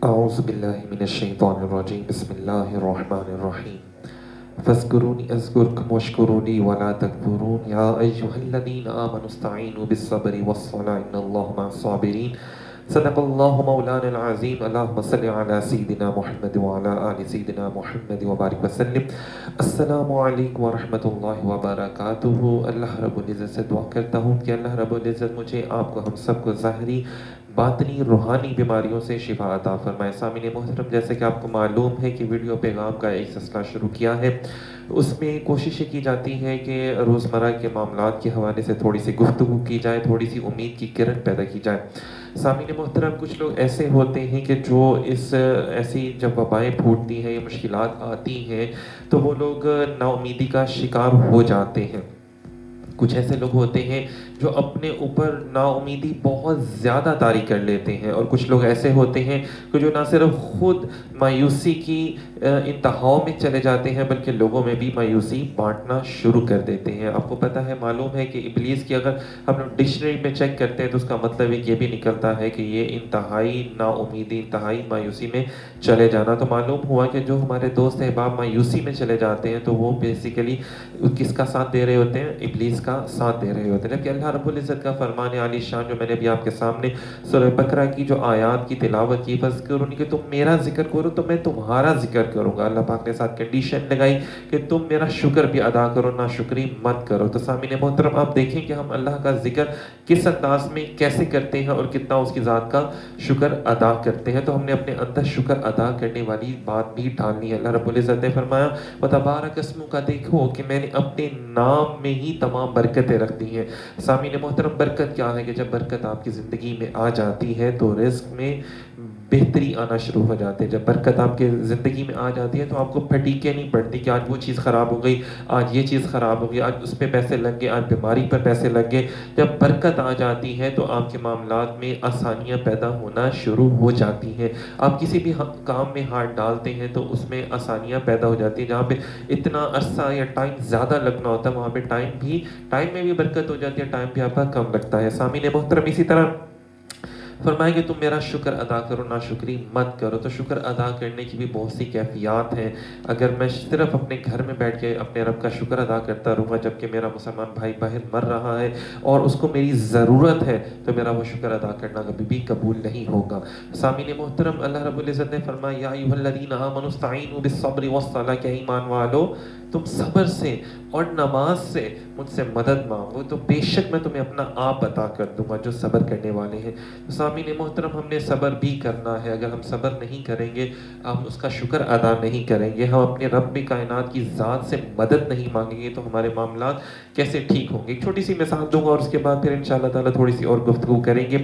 أعوذ بالله من الشيطان الرجيم بسم الله الرحمن الرحيم فاذكروني أذكركم واشكروا لي ولا تكفرون يا أيها الذين آمنوا استعينوا بالصبر والصلاة إن الله مع الصابرين صدق الله مولانا العظيم اللهم صل على سيدنا محمد وعلى آل سيدنا محمد وبارك وسلم السلام علیکم ورحمۃ اللہ وبرکاتہ۔ اللہ رب العزت سے دعا کرتا ہوں کہ اللہ رب العزت مجھے آپ کو ہم سب کو ظاہری باطنی روحانی بیماریوں سے شفا عطا فرمائے۔ سامعین محترم، جیسے کہ آپ کو معلوم ہے کہ ویڈیو پیغام کا ایک سلسلہ شروع کیا ہے، اس میں کوشش کی جاتی ہے کہ روزمرہ کے معاملات کے حوالے سے تھوڑی سی گفتگو کی جائے، تھوڑی سی امید کی کرن پیدا کی جائے۔ سامعین محترم، کچھ لوگ ایسے ہوتے ہیں کہ جو ایسی جب وبائیں پھوٹتی ہیں یا مشکلات آتی ہیں تو وہ لوگ نا امیدی کا شکار ہو جاتے ہیں۔ کچھ ایسے لوگ ہوتے ہیں جو اپنے اوپر نا امیدی بہت زیادہ طاری کر لیتے ہیں، اور کچھ لوگ ایسے ہوتے ہیں کہ جو نہ صرف خود مایوسی کی انتہاؤں میں چلے جاتے ہیں بلکہ لوگوں میں بھی مایوسی بانٹنا شروع کر دیتے ہیں۔ آپ کو پتہ ہے، معلوم ہے کہ ابلیس کی اگر ہم لوگ ڈکشنری میں چیک کرتے ہیں تو اس کا مطلب ایک یہ بھی نکلتا ہے کہ یہ انتہائی نا امیدی، انتہائی مایوسی میں چلے جانا۔ تو معلوم ہوا کہ جو ہمارے دوست احباب مایوسی میں چلے جاتے ہیں تو وہ بیسیکلی کس کا ساتھ دے رہے ہوتے ہیں؟ ابلیس کا ساتھ دے رہے ہوتے ہیں۔ جبکہ اللہ رب العزت کا فرمان عالی شان جو میں نے بھی آپ کے سامنے سورہ بقرہ کی جو آیات کی تلاوت کی، فَذْكُرُونِی، کہ تم میرا ذکر کرو تو میں تمہارا ذکر کروں گا۔ اللہ پاک نے ساتھ کنڈیشن لگائی کہ تم میرا شکر بھی ادا کرو، نا شکری مت کرو۔ تو سامعین محترم، آپ دیکھیں کہ ہم اللہ کا ذکر کس انداز میں کیسے کرتے ہیں اور کتنا اس کی ذات کا شکر ادا کرتے ہیں۔ تو ہم نے اپنے اندر شکر ادا کرنے والی بات بھی ڈالنی ہے۔ اللہ رب العزت نے فرمایا وَتَبَارَكَ اسْمُكَ، دیکھو کہ میں نے اپنے نام میں ہی تمام برکتیں رکھ دی ہیں۔ سامعین محترم، برکت کیا ہے کہ جب برکت آپ کی زندگی میں آ جاتی ہے تو رزق میں بہتری آنا شروع ہو جاتے ہیں۔ جب برکت آپ کے زندگی میں آ جاتی ہے تو آپ کو پھٹیکیں نہیں پڑتی کہ آج وہ چیز خراب ہو گئی، آج یہ چیز خراب ہو گئی، آج اس پہ پیسے لگ گئے، آج بیماری پر پیسے لگ گئے۔ جب برکت آ جاتی ہے تو آپ کے معاملات میں آسانیاں پیدا ہونا شروع ہو جاتی ہیں۔ آپ کسی بھی کام میں ہاتھ ڈالتے ہیں تو اس میں آسانیاں پیدا ہو جاتی ہیں۔ جہاں پہ اتنا عرصہ یا ٹائم زیادہ لگنا ہوتا ہے وہاں پہ ٹائم میں بھی برکت ہو جاتی ہے، ٹائم بھی آپ کا کم لگتا ہے۔ سامعین محترم، اسی طرح فرمائیں کہ تم میرا شکر ادا کرو، نا شکری مت کرو۔ تو شکر ادا کرنے کی بھی بہت سی کیفیات ہیں۔ اگر میں صرف اپنے گھر میں بیٹھ کے اپنے رب کا شکر ادا کرتا رہوں گا جبکہ میرا مسلمان بھائی باہر مر رہا ہے اور اس کو میری ضرورت ہے، تو میرا وہ شکر ادا کرنا کبھی بھی قبول نہیں ہوگا۔ سامعین محترم، اللہ رب العزت نے فرمایا یا ایھا الذین آمنوا استعینوا بالصبر والصلاۃ، کہ ایمان والو تم صبر سے اور نماز سے مجھ سے مدد مانگو تو بے شک میں تمہیں اپنا آپ عطا کر دوں گا جو صبر کرنے والے ہیں۔ سامعین محترم، ہم نے صبر بھی کرنا ہے۔ اگر ہم صبر نہیں کریں گے، ہم اس کا شکر ادا نہیں کریں گے، ہم اپنے رب کائنات کی ذات سے مدد نہیں مانگیں گے تو ہمارے معاملات کیسے ٹھیک ہوں گے؟ ایک چھوٹی سی مثال دوں گا اور اس کے بعد پھر انشاءاللہ تعالیٰ تھوڑی سی اور گفتگو کریں گے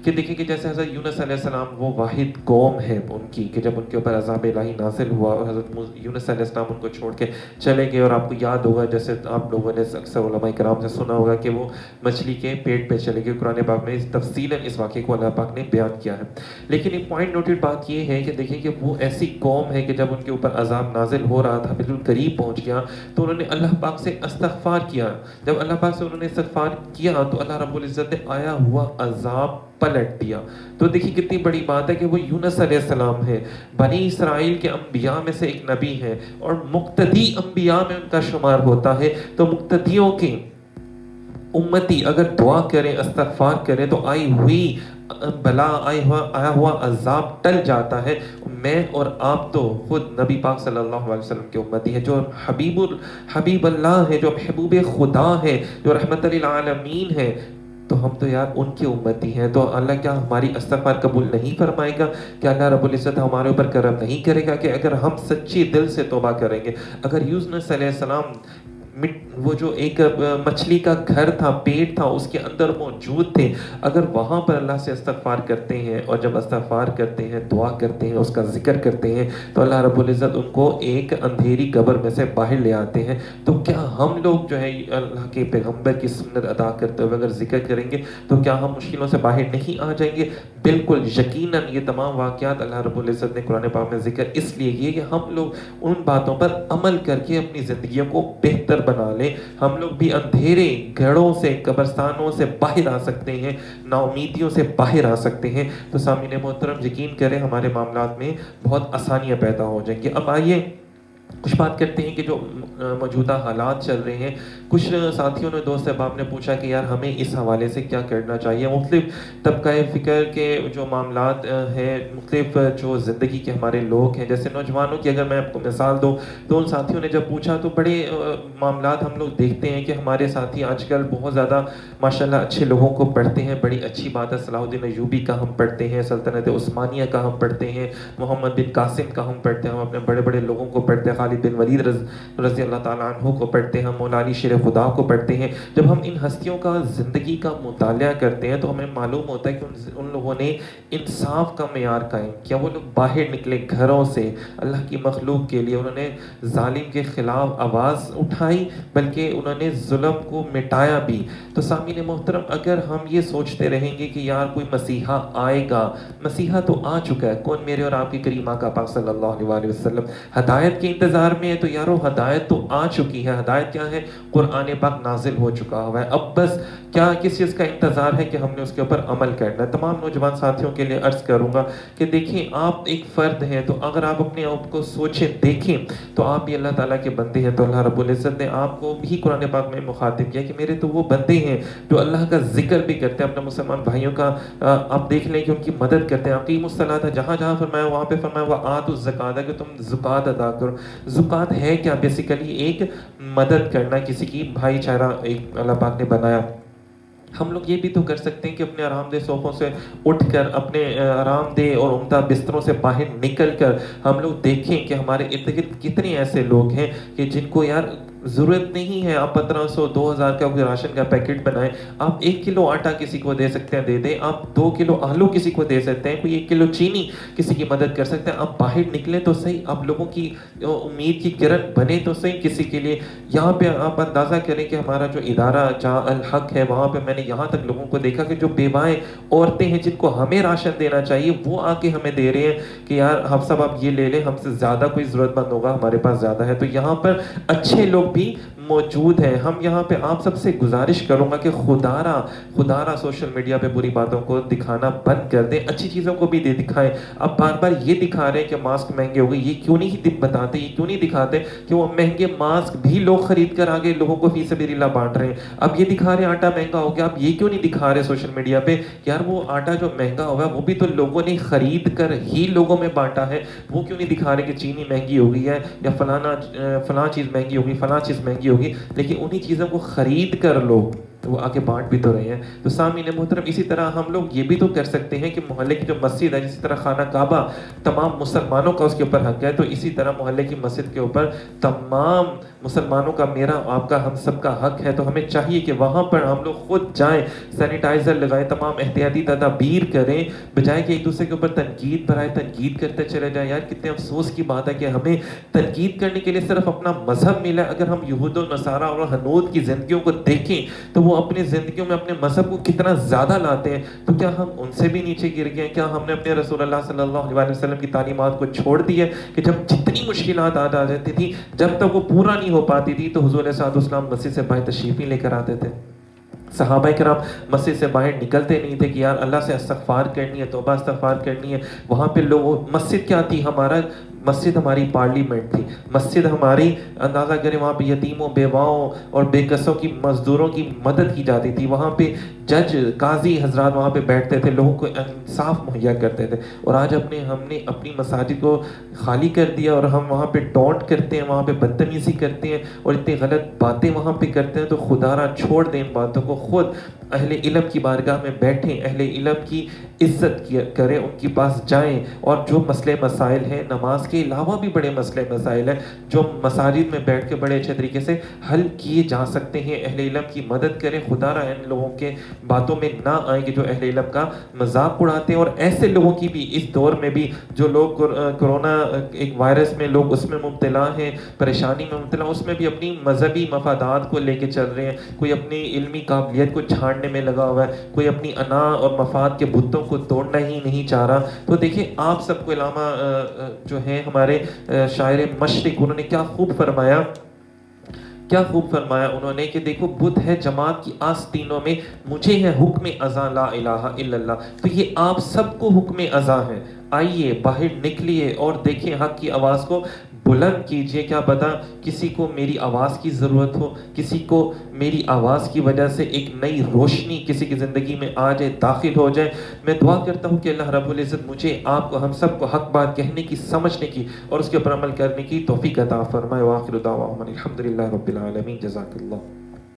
کہ دیکھیں کہ جیسے حضرت یونس علیہ السلام وہ واحد قوم ہے ان کی کہ جب ان کے اوپر عذاب الہی نازل ہوا اور حضرت یونس علیہ السلام ان کو چھوڑ کے چلے گئے، اور آپ کو یاد ہوگا جیسے آپ لوگوں نے اکثر علماء کرام سے سنا ہوگا کہ وہ مچھلی کے پیٹ پہ چلے گئے۔ قرآن پاک میں تفصیلاً اس واقعے کو اللہ پاک نے بیان کیا ہے، لیکن ایک پوائنٹ نوٹڈ بات یہ ہے کہ دیکھیں کہ وہ ایسی قوم ہے کہ جب ان کے اوپر عذاب نازل ہو رہا تھا، بالکل قریب پہنچ گیا، تو انہوں نے اللہ پاک سے استغفار کیا۔ جب اللہ پاک سے انہوں نے استغفار کیا تو اللہ رب العزت نے آیا ہوا عذاب پلٹ دیا۔ تو دیکھیں کتنی بڑی بات ہے کہ وہ یونس علیہ السلام ہے، بنی اسرائیل کے انبیاء میں سے ایک نبی ہے اور مقتدی انبیاء میں ان کا شمار ہوتا ہے۔ تو مقتدیوں کی امتی اگر دعا کریں، استغفار کریں تو آئی ہوئی بلا، آیا ہوا عذاب ٹل جاتا ہے۔ میں اور آپ تو خود نبی پاک صلی اللہ علیہ وسلم کے امتی ہیں، جو حبیب اللہ ہے، جو محبوب خدا ہے، جو رحمت للعالمین ہے، تو ہم تو یار ان کی امتی ہیں۔ تو اللہ کیا ہماری استغفار قبول نہیں فرمائے گا؟ کہ اللہ رب العزت ہمارے اوپر کرم نہیں کرے گا کہ اگر ہم سچی دل سے توبہ کریں گے؟ اگر یونس علیہ السلام وہ جو ایک مچھلی کا گھر تھا، پیٹ تھا، اس کے اندر موجود تھے، اگر وہاں پر اللہ سے استغفار کرتے ہیں اور جب استغفار کرتے ہیں، دعا کرتے ہیں، اس کا ذکر کرتے ہیں، تو اللہ رب العزت ان کو ایک اندھیری قبر میں سے باہر لے آتے ہیں۔ تو کیا ہم لوگ جو ہے اللہ کے پیغمبر کی سنت ادا کرتے ہوئے اگر ذکر کریں گے تو کیا ہم مشکلوں سے باہر نہیں آ جائیں گے؟ بالکل یقیناً یہ تمام واقعات اللہ رب العزت نے قرآن پاک میں ذکر اس لیے کیے کہ ہم لوگ ان باتوں پر عمل کر کے اپنی زندگیوں کو بہتر بنا لیں، ہم لوگ بھی اندھیرے گھروں سے، قبرستانوں سے باہر آ سکتے ہیں، نا امیدیوں سے باہر آ سکتے ہیں۔ تو سامعین محترم یقین کریں ہمارے معاملات میں بہت آسانیاں پیدا ہو جائیں گی۔ اب آئیے کچھ بات کرتے ہیں کہ جو موجودہ حالات چل رہے ہیں، کچھ ساتھیوں نے، دوست احباب نے پوچھا کہ یار ہمیں اس حوالے سے کیا کرنا چاہیے۔ مختلف طبقہ فکر کے جو معاملات ہیں، مختلف جو زندگی کے ہمارے لوگ ہیں، جیسے نوجوانوں کی اگر میں آپ کو مثال دوں تو ان ساتھیوں نے جب پوچھا تو بڑے معاملات ہم لوگ دیکھتے ہیں کہ ہمارے ساتھی آج کل بہت زیادہ ماشاءاللہ اچھے لوگوں کو پڑھتے ہیں، بڑی اچھی بات ہے، صلاح الدین ایوبی کا ہم پڑھتے ہیں، سلطنت عثمانیہ کا ہم پڑھتے ہیں، محمد بن قاسم کا ہم پڑھتے ہیں، ہم اپنے بڑے بڑے لوگوں کو پڑھتے ہیں، خالد بن ولید رضی اللہ تعالیٰ عنہ کو پڑھتے ہیں، مولا علی شیر خدا کو پڑھتے ہیں۔ جب ہم ان ہستیوں کا زندگی کا مطالعہ کرتے ہیں تو ہمیں معلوم ہوتا ہے کہ ان لوگوں نے انصاف کا معیار قائم کیا۔ وہ لوگ باہر نکلے گھروں سے اللہ کی مخلوق کے لیے، انہوں نے ظالم کے خلاف آواز اٹھائی، بلکہ انہوں نے ظلم کو مٹایا بھی۔ تو سامعین محترم اگر ہم یہ سوچتے رہیں گے کہ یار کوئی مسیحا آئے گا، مسیحا تو آ چکا ہے، کون؟ میرے اور آپ کی کریم آقا پاک صلی اللہ علیہ وسلم ہدایت کے انتظار میں ہے، تو یارو ہدایت تو آ چکی ہے۔ ہدایت کیا ہے؟ قرآن پاک نازل ہو چکا ہوا ہے، اب بس کیا کس چیز کا انتظار ہے کہ ہم نے اس کے اوپر عمل کرنا ہے۔ تمام نوجوان ساتھیوں کے لیے عرض کروں گا کہ دیکھیں آپ ایک فرد ہیں، تو اگر آپ اپنے آپ کو سوچیں دیکھیں تو آپ بھی اللہ تعالیٰ کے بندے ہیں۔ تو اللہ رب العزت نے آپ کو بھی قرآن پاک میں مخاطب کیا کہ میرے تو وہ بندے ہیں جو اللہ کا ذکر بھی کرتے ہیں، اپنے مسلمان بھائیوں کا آپ دیکھ لیں کہ ان کی مدد کرتے ہیں۔ اقیموا الصلاۃ، جہاں جہاں فرمایا وہاں پہ فرمایا وآتوا الزکاۃ، کہ تم زکوٰۃ ادا کرو۔ زکوٰۃ ہے کیا؟ بیسیکلی ایک مدد کرنا، کسی کی بھائی چارہ ایک اللہ پاک نے بنایا۔ ہم لوگ یہ بھی تو کر سکتے ہیں کہ اپنے آرام دہ صوفوں سے اٹھ کر، اپنے آرام دہ اور عمدہ بستروں سے باہر نکل کر ہم لوگ دیکھیں کہ ہمارے ارد گرد کتنے ایسے لوگ ہیں کہ جن کو یار ضرورت نہیں ہے آپ 1500 2000 کا کوئی راشن کا پیکٹ بنائیں، آپ 1 کلو آٹا کسی کو دے سکتے ہیں، دے دیں۔ آپ 2 کلو آلو کسی کو دے سکتے ہیں، کوئی 1 کلو چینی کسی کی مدد کر سکتے ہیں۔ آپ باہر نکلیں تو صحیح، آپ لوگوں کی امید کی کرن بنے تو صحیح کسی کے لیے۔ یہاں پہ آپ اندازہ کریں کہ ہمارا جو ادارہ جا الحق ہے، وہاں پہ میں نے یہاں تک لوگوں کو دیکھا کہ جو بیوائیں عورتیں ہیں جن کو ہمیں راشن دینا چاہیے، وہ آ کے ہمیں دے رہے ہیں کہ یار ہم سب آپ یہ لے لیں، ہم سے زیادہ کوئی ضرورت مند ہوگا، ہمارے پاس زیادہ ہے۔ تو یہاں پر اچھے لوگ بھی موجود ہیں۔ ہم یہاں پہ آپ سب سے گزارش کروں گا کہ خدا را سوشل میڈیا پہ بری باتوں کو دکھانا بند کر دیں، اچھی چیزوں کو بھی دکھائیں۔ اب بار بار یہ دکھا رہے ہیں کہ ماسک مہنگے ہو گئے، یہ کیوں نہیں بتاتے، یہ کیوں نہیں دکھاتے کہ وہ مہنگے ماسک بھی لوگ خرید کر آگے لوگوں کو فی سبیل اللہ بانٹ رہے ہیں۔ اب یہ دکھا رہے ہیں آٹا مہنگا ہو گیا، اب یہ کیوں نہیں دکھا رہے سوشل میڈیا پہ یار وہ آٹا جو مہنگا ہوا ہے وہ بھی تو لوگوں نے خرید کر ہی لوگوں میں بانٹا ہے، وہ کیوں نہیں دکھا رہے کہ چینی مہنگی ہو گئی ہے یا فلاں چیز مہنگی ہوگی، فلاں چیز مہنگی ہوگی، لیکن انہی چیزوں کو خرید کر لوگ تو وہ آگے بانٹ بھی تو رہے ہیں۔ تو سامعین محترم اسی طرح ہم لوگ یہ بھی تو کر سکتے ہیں کہ محلے کی جو مسجد ہے، جس طرح خانہ کعبہ تمام مسلمانوں کا اس کے اوپر حق ہے، تو اسی طرح محلے کی مسجد کے اوپر تمام مسلمانوں کا، میرا آپ کا، ہم سب کا حق ہے۔ تو ہمیں چاہیے کہ وہاں پر ہم لوگ خود جائیں، سینیٹائزر لگائیں، تمام احتیاطی تدابیر کریں، بجائے کہ ایک دوسرے کے اوپر تنقید پر آئے، تنقید کرتے چلے جائیں۔ یار کتنے افسوس کی بات ہے کہ ہمیں تنقید کرنے کے لیے صرف اپنا مذہب ملا۔ اگر ہم یہود و نصارہ اور ہنود کی زندگیوں کو دیکھیں تو وہ اپنی زندگیوں میں اپنے مذہب کو کتنا زیادہ لاتے ہیں، تو کیا ہم ان سے بھی نیچے گر گئے ہیں؟ کیا ہم نے اپنے رسول اللہ صلی اللہ علیہ وسلم کی تعلیمات کو چھوڑ دی ہے کہ جب جتنی مشکلات آ جاتی تھی، جب تک وہ پورا نہیں ہو پاتی تھی تو حضور صلی اللہ علیہ وسلم مسجد سے باہر تشریف ہی لے کر آتے تھے؟ صحابہ کرام مسجد سے باہر نکلتے نہیں تھے کہ یار اللہ سے استغفار کرنی ہے، توبہ استغفار کرنی ہے۔ وہاں پہ لوگ، مسجد کیا تھی؟ مسجد ہماری پارلیمنٹ تھی۔ مسجد ہماری، اندازہ کریں وہاں پہ یتیموں، بیواؤں اور بے کسوں کی، مزدوروں کی مدد کی جاتی تھی۔ وہاں پہ جج، قاضی حضرات وہاں پہ بیٹھتے تھے، لوگوں کو انصاف مہیا کرتے تھے۔ اور آج ہم نے اپنی مساجد کو خالی کر دیا اور ہم وہاں پہ ٹونٹ کرتے ہیں، وہاں پہ بدتمیزی کرتے ہیں اور اتنی غلط باتیں وہاں پہ کرتے ہیں۔ تو خدا را چھوڑ دیں ان باتوں کو، خود اہل علم کی بارگاہ میں بیٹھیں، اہل علم کی عزت کریں، ان کے پاس جائیں، اور جو مسئلے مسائل ہیں، نماز کے علاوہ بھی بڑے مسئلے مسائل ہیں جو مساجد میں بیٹھ کے بڑے اچھے طریقے سے حل کیے جا سکتے ہیں۔ اہل علم کی مدد کریں، خدا را ان لوگوں کے باتوں میں نہ آئیں کہ جو اہل علم کا مذاق اڑاتے ہیں۔ اور ایسے لوگوں کی بھی اس دور میں بھی جو لوگ کرونا ایک وائرس میں لوگ اس میں مبتلا ہیں، پریشانی میں مبتلا، اس میں بھی اپنی مذہبی مفادات کو لے کے چل رہے ہیں، کوئی اپنی علمی قابلیت کو چھاننے میں لگا ہوا ہے، کوئی اپنی انا اور مفاد کے بتوں کو توڑنا ہی نہیں چاہ رہا۔ تو دیکھیں آپ سب کو علامہ جو ہیں ہمارے شاعر مشرق، انہوں نے کیا خوب فرمایا کیا خوب فرمایا انہوں نے کہ دیکھو بدھ ہے جماعت کی آستینوں میں، مجھے ہے حکم ازاں لا الہ الا اللہ، تو یہ آپ سب کو حکم ازاں ہے، آئیے باہر نکلیے اور دیکھیں حق کی آواز کو بلند کیجئے، کیا پتا کسی کو میری آواز کی ضرورت ہو، کسی کو میری آواز کی وجہ سے ایک نئی روشنی کسی کی زندگی میں آ جائے، داخل ہو جائے۔ میں دعا کرتا ہوں کہ اللہ رب العزت مجھے، آپ کو، ہم سب کو حق بات کہنے کی، سمجھنے کی اور اس کے اوپر عمل کرنے کی توفیق عطا فرمائے۔ وآخر دعواہم الحمدللہ رب العالمین۔ جزاک اللہ۔